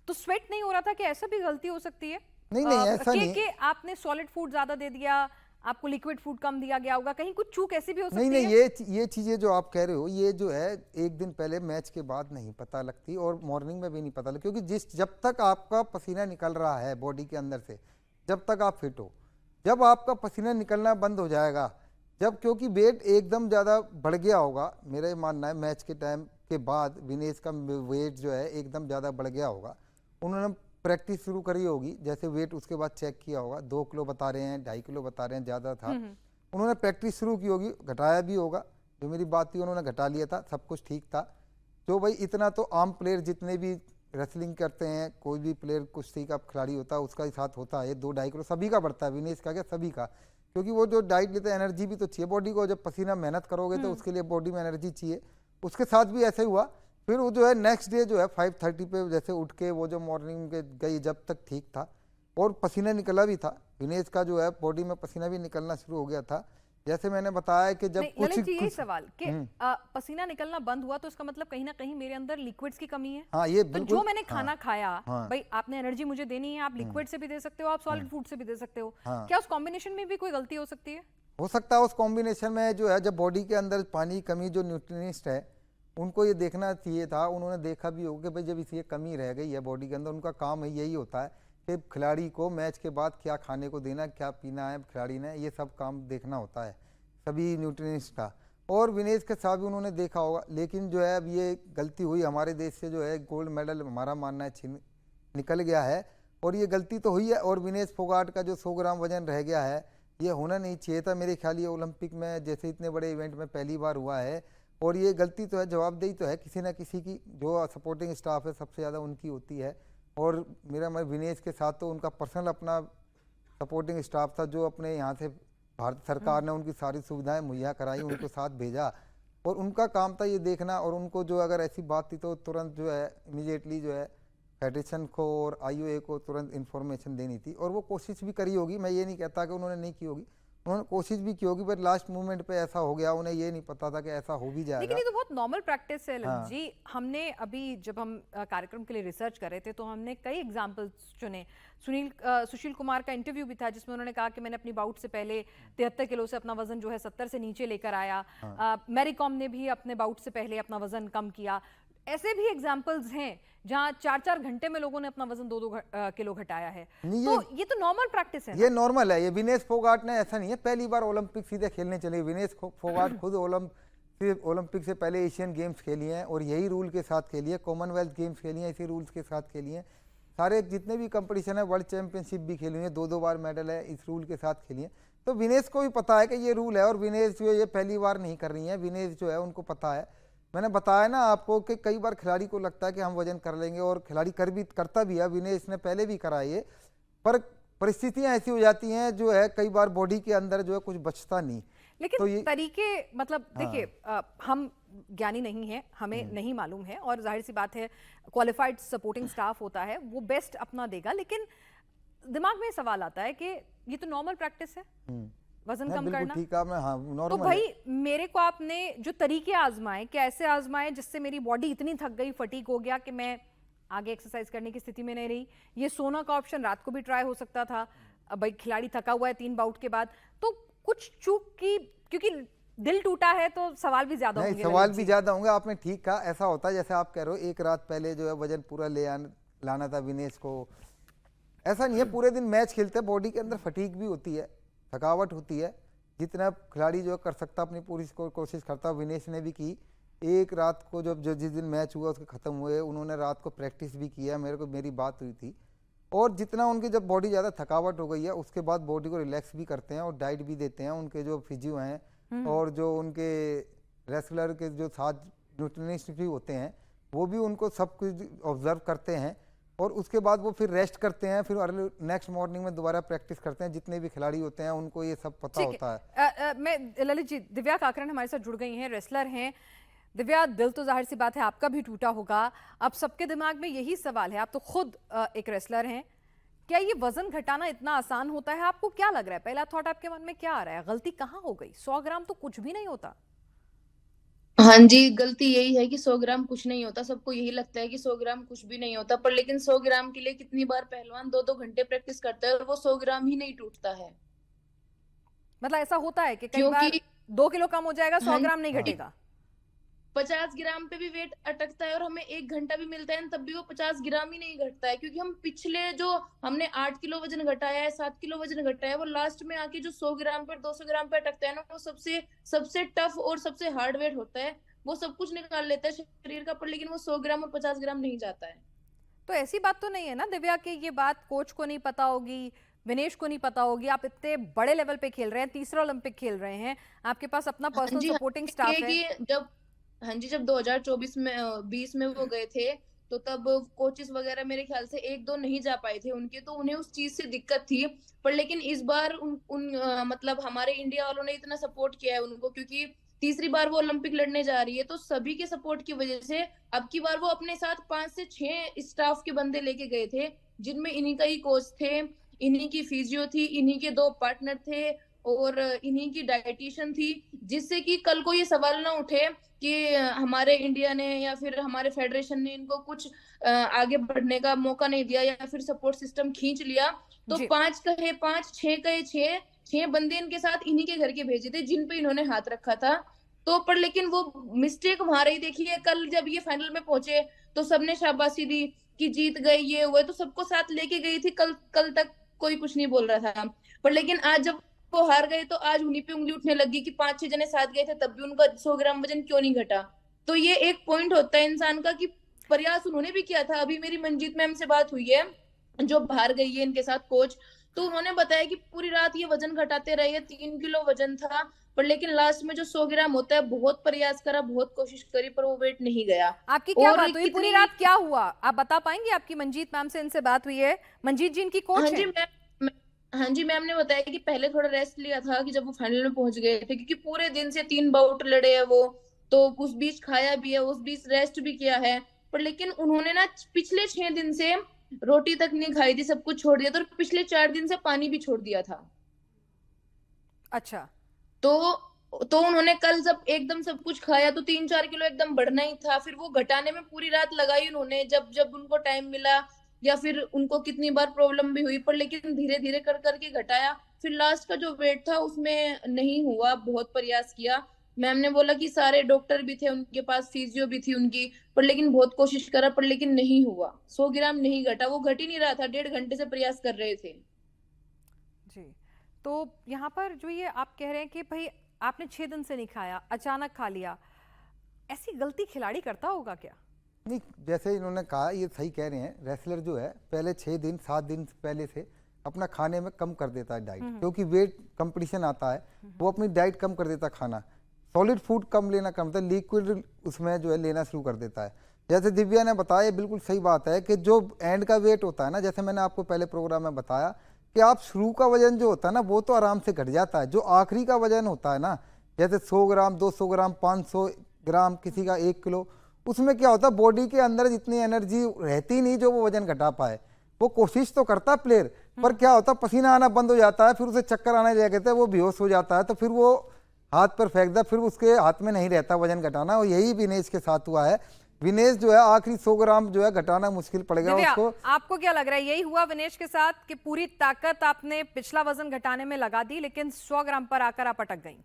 तो स्वेट नहीं हो रहा था? कि ऐसा भी गलती हो सकती है? नहीं ऐसा नहीं, कि आपने सॉलिड फूड ज्यादा दे दिया, आपको लिक्विड फूड कम दिया गया होगा, कहीं कुछ चूक ऐसी भी हो सकती है? नहीं, ये चीज़ें जो आप कह रहे हो, ये जो है एक दिन पहले मैच के बाद नहीं पता लगती और मॉर्निंग में भी नहीं पता लगती, क्योंकि जब तक आपका पसीना निकल रहा है बॉडी के अंदर से, जब तक आप फिट हो, जब आपका पसीना निकलना बंद हो जाएगा, जब क्योंकि वेट एकदम ज़्यादा बढ़ गया होगा, मेरा ये मानना है मैच के टाइम के बाद विनेश का वेट जो है एकदम ज़्यादा बढ़ गया होगा। उन्होंने प्रैक्टिस शुरू करी होगी, जैसे वेट उसके बाद चेक किया होगा, 2 किलो बता रहे हैं, 2.5 किलो बता रहे हैं, ज़्यादा था। उन्होंने प्रैक्टिस शुरू की होगी, घटाया भी होगा, जो मेरी बात थी उन्होंने घटा लिया था, सब कुछ ठीक था। तो भाई इतना तो आम प्लेयर जितने भी रेसलिंग करते हैं, कोई भी प्लेयर कुश्ती का खिलाड़ी होता है उसका ही साथ होता है, 2-2.5 किलो सभी का बढ़ता है, विनेश का क्या सभी का, क्योंकि वो जो डाइट लेते हैं एनर्जी भी तो चाहिए बॉडी को, जब पसीना मेहनत करोगे तो उसके लिए बॉडी में एनर्जी चाहिए। उसके साथ भी ऐसे हुआ, फिर वो जो है नेक्स्ट डे जो है 5:30 पे जैसे उठ के वो जो मॉर्निंग के गई, जब तक ठीक था और पसीना निकला भी था, विनेश का जो है बॉडी में पसीना भी निकलना शुरू हो गया था। जैसे मैंने बताया कि जब ललित जी, यही सवाल कि पसीना निकलना बंद हुआ तो इसका मतलब कहीं ना कहीं मेरे अंदर लिक्विड्स की कमी है। हाँ, ये तो बिल्कुल, जो मैंने खाना खाया, हाँ, भाई आपने एनर्जी मुझे देनी है, आप लिक्विड से भी दे सकते हो, आप सॉलिड फूड से भी दे सकते हो, हाँ, क्या उस कॉम्बिनेशन में भी कोई गलती हो सकती है? हो सकता है उस कॉम्बिनेशन में जो है, जब बॉडी के अंदर पानी की कमी, जो न्यूट्रिनिस्ट है उनको ये देखना चाहिए था, उन्होंने देखा भी होगा कि भाई जब इसी कमी रह गई है बॉडी के अंदर, उनका काम है यही होता है कि खिलाड़ी को मैच के बाद क्या खाने को देना, क्या पीना है खिलाड़ी ने, ये सब काम देखना होता है सभी न्यूट्रिनिस्ट का। और विनेश के साथ भी उन्होंने देखा होगा, लेकिन जो है अब ये गलती हुई हमारे देश से, जो है गोल्ड मेडल हमारा मानना है निकल गया है, और ये गलती तो हुई है। और विनेश फोगाट का जो 100 ग्राम वजन रह गया है, ये होना नहीं चाहिए था मेरे ख्याल, ये ओलंपिक में जैसे इतने बड़े इवेंट में पहली बार हुआ है, और ये गलती तो है, जवाबदेही तो है किसी ना किसी की, जो सपोर्टिंग स्टाफ है सबसे ज़्यादा उनकी होती है। और मेरा मैं विनेश के साथ तो उनका पर्सनल अपना सपोर्टिंग स्टाफ था, जो अपने यहाँ से भारत सरकार ने उनकी सारी सुविधाएं मुहैया कराई, उनको साथ भेजा, और उनका काम था ये देखना, और उनको जो अगर ऐसी बात थी तो तुरंत जो है इमीडिएटली जो है फेडरेशन को और आईओए को तुरंत इन्फॉर्मेशन देनी थी, और वो कोशिश भी करी होगी। मैं ये नहीं कहता कि उन्होंने नहीं की होगी, उन्होंने कोशिश भी की होगी, पर लास्ट मोमेंट पे ऐसा हो गया, उन्हें ये नहीं पता था कि ऐसा हो भी जाएगा। लेकिन ये तो बहुत नॉर्मल प्रैक्टिस है ललित हाँ। जी। हमने अभी जब हम कार्यक्रम के लिए रिसर्च कर रहे थे तो हमने कई एग्जांपल्स चुने। सुशील कुमार का इंटरव्यू भी था जिसमें उन्होंने कहा कि मैंने अपनी बाउट से पहले 73 किलो से अपना वजन जो है 70 से नीचे लेकर आया। मैरी कॉम ने भी अपने बाउट से पहले अपना वजन कम किया। ऐसे भी एग्जाम्पल्स हैं जहां 4-4 घंटे में लोगों ने अपना वजन 2-2 किलो घटाया है। नहीं, तो ये तो नॉर्मल प्रैक्टिस है ये नॉर्मल है। ये विनेश फोगाट ने ऐसा नहीं है पहली बार ओलंपिक सीधे खेलने चले। विनेश फोगाट खुद ओलंपिक से पहले एशियन गेम्स खेली हैं और यही रूल के साथ खेली है, कॉमनवेल्थ गेम्स खेली हैं इसी रूल्स के साथ खेली हैं, सारे जितने भी कंपटीशन है, वर्ल्ड चैंपियनशिप भी खेली हुई है, 2-2 बार मेडल है, इस रूल के साथ खेली है। तो विनेश को भी पता है कि ये रूल है, और विनेश जो है ये पहली बार नहीं कर रही है। विनेश जो है उनको पता है, मैंने बताया ना आपको कि कई बार खिलाड़ी को लगता है कि हम वजन कर लेंगे, और खिलाड़ी करता भी है। विनेश ने पहले भी करा ये, पर परिस्थितियां ऐसी हो जाती हैं जो है कई बार बॉडी के अंदर जो है कुछ बचता नहीं। लेकिन तो ये तरीके मतलब देखिए हम ज्ञानी नहीं हैं, हमें नहीं मालूम है, और जाहिर सी बात है क्वालिफाइड सपोर्टिंग स्टाफ होता है, वो बेस्ट अपना देगा। लेकिन दिमाग में सवाल आता है कि ये तो नॉर्मल प्रैक्टिस है वजन कम करना। ठीक है, हाँ, तो नॉर्मल भाई मेरे को आपने जो तरीके आजमाए, क्या ऐसे आजमाए जिससे मेरी बॉडी इतनी थक गई, फटीक हो गया कि मैं आगे एक्सरसाइज करने की स्थिति में नहीं रही। ये सोना का ऑप्शन रात को भी ट्राई हो सकता था। अब भाई खिलाड़ी थका हुआ है 3 बाउट के बाद, तो कुछ चूक की, क्योंकि दिल टूटा है तो सवाल भी ज्यादा होंगे। सवाल भी ज्यादा होंगे। आपने ठीक कहा, ऐसा होता है जैसे आप कह रहे हो एक रात पहले जो है वजन पूरा लाना था विनेश को। ऐसा नहीं है, पूरे दिन मैच खेलते हैं, बॉडी के अंदर फटीक भी होती है, थकावट होती है। जितना खिलाड़ी जो कर सकता अपनी पूरी कोशिश करता, विनेश ने भी की। एक रात को जिस दिन मैच हुआ उसके खत्म हुए, उन्होंने रात को प्रैक्टिस भी किया, मेरी बात हुई थी। और जितना उनकी जब बॉडी ज़्यादा थकावट हो गई है उसके बाद बॉडी को रिलैक्स भी करते हैं और डाइट भी देते हैं। उनके जो फिजियो हैं और जो उनके रेसलर के जो साथ न्यूट्रिशनिस्ट भी होते हैं वो भी उनको सब कुछ ऑब्जर्व करते हैं, और उसके बाद वो फिर रेस्ट करते हैं, फिर नेक्स्ट मॉर्निंग में दोबारा प्रैक्टिस करते हैं। जितने भी खिलाड़ी होते हैं उनको ये सब पता होता है। मैं ललित जी, दिव्या काकरण हमारे साथ जुड़ गई हैं, रेसलर हैं। दिव्या, दिल तो जाहिर सी बात है आपका भी टूटा होगा। अब सबके दिमाग में यही सवाल है, आप तो खुद एक रेसलर हैं, क्या ये वजन घटाना इतना आसान होता है? आपको क्या लग रहा है, पहला थॉट आपके मन में क्या आ रहा है? गलती कहाँ हो गई? 100 ग्राम तो कुछ भी नहीं होता। हाँ जी, गलती यही है कि 100 ग्राम कुछ नहीं होता। सबको यही लगता है कि 100 ग्राम कुछ भी नहीं होता, पर लेकिन 100 ग्राम के लिए कितनी बार पहलवान 2-2 घंटे प्रैक्टिस करता है और वो 100 ग्राम ही नहीं टूटता है। मतलब ऐसा होता है कि कई बार 2 किलो कम हो जाएगा, 100 ग्राम नहीं घटेगा। 50 ग्राम पे भी वेट अटकता है और हमें 1 घंटा भी मिलता है तब भी वो 50 ग्राम ही नहीं घटता है, क्योंकि हम पिछले जो हमने 8 किलो वजन घटाया है, 7 किलो वजन घटाया है, वो लास्ट में आके जो 100 ग्राम पर 200 ग्राम पे अटकता है ना, वो सबसे टफ और सबसे हार्ड वेट होता है। वो सब कुछ निकाल लेता है शरीर का, पर लेकिन वो 100 ग्राम और 50 ग्राम नहीं जाता है। तो ऐसी बात तो नहीं है ना दिव्या कि ये बात कोच को नहीं पता होगी, विनेश को नहीं पता होगी? आप इतने बड़े लेवल पे खेल रहे हैं, तीसरा ओलंपिक खेल रहे हैं, आपके पास अपना पर्सनल सपोर्टिंग स्टाफ है। जब 2024 में 20 में वो गए थे तो तब कोचेस वगैरह मेरे ख्याल से 1-2 नहीं जा पाए थे उनके, तो उन्हें उस चीज से दिक्कत थी। पर लेकिन इस बार मतलब हमारे इंडिया वालों ने इतना सपोर्ट किया है उनको, क्योंकि तीसरी बार वो ओलंपिक लड़ने जा रही है, तो सभी के सपोर्ट की वजह से अब की बार वो अपने साथ 5 से 6 स्टाफ के बंदे लेके गए थे, जिनमें इन्हीं का ही कोच थे, इन्हीं की फिजियो थी, इन्हीं के 2 पार्टनर थे और इन्हीं की डाइटिशियन थी, जिससे कि कल को ये सवाल ना उठे कि हमारे इंडिया ने या फिर हमारे फेडरेशन ने इनको कुछ आगे बढ़ने का मौका नहीं दिया या फिर सपोर्ट सिस्टम खींच लिया। तो 5 कहे 5, 6 कहे 6 बंदे इनके साथ इन्हीं के घर के भेजे थे जिन पे इन्होंने हाथ रखा था। तो पर लेकिन वो मिस्टेक वहां रही। देखिए कल जब ये फाइनल में पहुंचे तो सबने शाबाशी दी कि जीत गए, ये हुए, तो सबको साथ लेके गई थी। कल तक कोई कुछ नहीं बोल रहा था, पर लेकिन आज जब वो हार गए तो आज उन्हीं पे उंगली उठने लगी कि 5-6 जने साथ गए थे तब भी उनका 100 ग्राम वजन क्यों नहीं घटा। तो ये एक पॉइंट होता है इंसान का कि प्रयास उन्होंने भी किया था। अभी मेरी मंजीत मैम से बात हुई है जो बाहर गई है इनके साथ कोच, तो उन्होंने बताया कि पूरी रात ये वजन घटाते रहे, 3 किलो वजन था, पर लेकिन लास्ट में जो 100 ग्राम होता है, बहुत प्रयास करा, बहुत कोशिश करी, पर वो वेट नहीं गया। आपकी क्या और बात हुई पूरी रात, क्या हुआ आप बता पाएंगे? आपकी मंजीत मैम से इनसे बात हुई है? मंजीत जी इनकी हाँ कोच जी है? हाँ जी मैम ने बताया कि पहले थोड़ा रेस्ट लिया था कि जब वो फाइनल में पहुंच गए थे, क्योंकि पूरे दिन से 3 बाउट लड़े हैं वो, तो उस बीच खाया भी है, उस बीच रेस्ट भी किया है, पर लेकिन उन्होंने ना पिछले 6 दिन से रोटी तक नहीं खाई थी, सब कुछ छोड़ दिया था, और पिछले 4 दिन से पानी भी छोड़ दिया था। अच्छा। तो उन्होंने कल जब एकदम सब कुछ खाया तो 3-4 किलो एकदम बढ़ना ही था, फिर वो घटाने में पूरी रात लगाई उन्होंने, जब जब उनको टाइम मिला, या फिर उनको कितनी बार प्रॉब्लम भी हुई, पर लेकिन धीरे धीरे कर करके घटाया। फिर लास्ट का जो वेट था उसमें नहीं हुआ, बहुत प्रयास किया। मैम ने बोला कि सारे डॉक्टर भी थे उनके पास, फिजियो भी थी उनकी, पर लेकिन बहुत कोशिश करा, पर लेकिन नहीं हुआ, 100 ग्राम नहीं घटा, वो घट ही नहीं रहा था, 1.5 घंटे से प्रयास कर रहे थे। जी, तो यहाँ पर जो ये आप कह रहे हैं कि भाई आपने 6 दिन से नहीं खाया, अचानक खा लिया, ऐसी गलती खिलाड़ी करता होगा क्या? नहीं, जैसे इन्होंने कहा ये सही कह रहे हैं, रेसलर जो है पहले 6 दिन 7 दिन पहले से अपना खाने में कम कर देता है डाइट, क्योंकि वेट कंपटीशन आता है, वो अपनी डाइट कम कर देता है, खाना सॉलिड फूड कम लेना, कम होता है, लिक्विड उसमें जो है लेना शुरू कर देता है। जैसे दिव्या ने बताया, बिल्कुल सही बात है कि जो एंड का वेट होता है ना, जैसे मैंने आपको पहले प्रोग्राम में बताया कि आप शुरू का वजन जो होता है ना वो तो आराम से घट जाता है, जो आखिरी का वजन होता है ना, जैसे 100 ग्राम 200 ग्राम 500 ग्राम किसी का 1 किलो, उसमें क्या होता है बॉडी के अंदर जितनी एनर्जी रहती नहीं जो वो वजन घटा पाए। वो कोशिश तो करता है प्लेयर, पर क्या होता है पसीना आना बंद हो जाता है, फिर उसे चक्कर आने लग जाते हैं, वो बेहोश हो जाता है, तो फिर वो हाथ पर फेंक दे, फिर उसके हाथ में नहीं रहता वजन घटाना। और यही विनेश के साथ हुआ है। विनेश जो है आखिरी 100 ग्राम जो है घटाना मुश्किल पड़ेगा उसको। आपको क्या लग रहा है यही हुआ विनेश के साथ कि पूरी ताकत आपने पिछला वजन घटाने में लगा दी, लेकिन 100 ग्राम पर आकर आप अटक गई?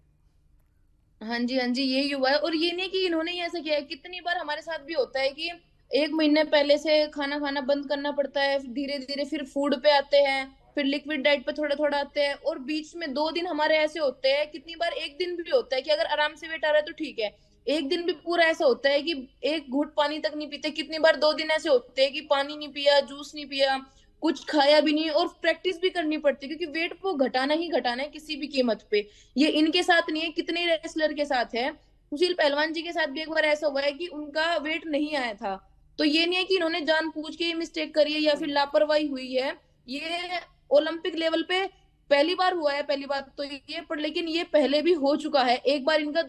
हाँ जी हाँ जी, यही हुआ है। और ये नहीं कि इन्होंने ही ऐसा किया है, कितनी बार हमारे साथ भी होता है कि 1 महीने पहले से खाना खाना बंद करना पड़ता है, धीरे धीरे फिर फूड पे आते हैं, फिर लिक्विड डाइट पे थोड़ा थोड़ा आते हैं, और बीच में 2 दिन हमारे ऐसे होते हैं, कितनी बार एक दिन भी होता है कि अगर आराम से वेट आ रहा है तो ठीक है, एक दिन भी पूरा ऐसा होता है कि एक घूंट पानी तक नहीं पीते, कितनी बार 2 दिन ऐसे होते हैं कि पानी नहीं पिया, जूस नहीं पिया, कुछ खाया भी नहीं, और प्रैक्टिस भी करनी पड़ती है, क्योंकि वेट को घटाना ही घटाना है किसी भी कीमत पे। ये इनके साथ नहीं है, कितने रेसलर के साथ है। सुशील पहलवान जी के साथ भी एक बार ऐसा हुआ है कि उनका वेट नहीं आया था, तो ये नहीं है कि इन्होंने जानबूझ के ये मिस्टेक करी है या फिर लापरवाही हुई है, ये ओलंपिक लेवल पे पहली बार हुआ है, पहली बात तो ये, पर लेकिन ये पहले भी हो चुका है। एक बार इनका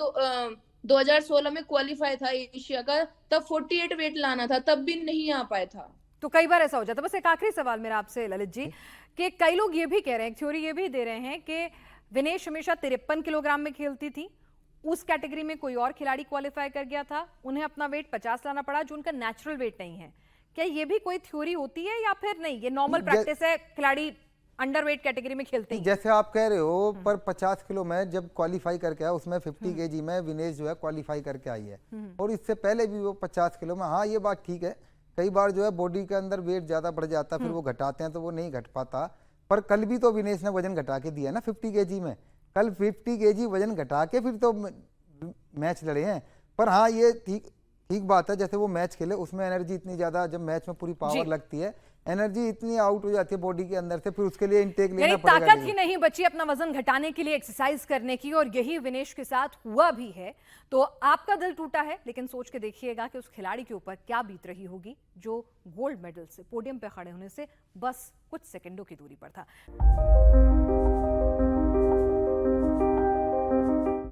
2016 में क्वालिफाई था एशिया का, तब 48 वेट लाना था, तब भी नहीं आ पाया था। तो कई बार ऐसा हो जाता है। बस एक आखिरी सवाल मेरा आपसे ललित जी, कि कई लोग ये भी कह रहे हैं, थ्योरी ये भी दे रहे हैं कि विनेश हमेशा 53 किलोग्राम में खेलती थी, उस कैटेगरी में कोई और खिलाड़ी क्वालिफाई कर गया था, उन्हें अपना वेट 50 लाना पड़ा जो उनका नेचुरल वेट नहीं है। क्या ये भी कोई थ्योरी होती है या फिर नहीं, ये नॉर्मल प्रैक्टिस है, खिलाड़ी अंडरवेट कैटेगरी में खेलते हैं? जैसे आप कह रहे हो, पर 50 किलो में जब क्वालिफाई करके आया, उसमें 50 केजी में विनेश जो है क्वालिफाई करके आई है, और इससे पहले भी वो 50 किलो में। हाँ, ये बात ठीक है, कई बार जो है बॉडी के अंदर वेट ज्यादा बढ़ जाता है, फिर वो घटाते हैं तो वो नहीं घट पाता। पर कल भी तो विनेश ने वजन घटा के दिया ना 50 केजी में, कल 50 केजी वजन घटा के फिर तो मैच लड़े हैं। पर हाँ, ये ठीक बात है, जैसे वो मैच खेले उसमें एनर्जी इतनी ज्यादा, जब मैच में पूरी पावर लगती है, एनर्जी इतनी आउट हो जाती है बॉडी के अंदर से, फिर उसके लिए इंटेक लेना पड़ेगा। ताकत ही नहीं बची अपना वजन घटाने के लिए एक्सरसाइज करने की, और यही विनेश के साथ हुआ भी है। तो आपका दिल टूटा है, लेकिन सोच के देखिएगा कि उस खिलाड़ी के ऊपर क्या बीत रही होगी जो गोल्ड मेडल से पोडियम पे खड़े होने से बस कुछ सेकंडों की दूरी पर था।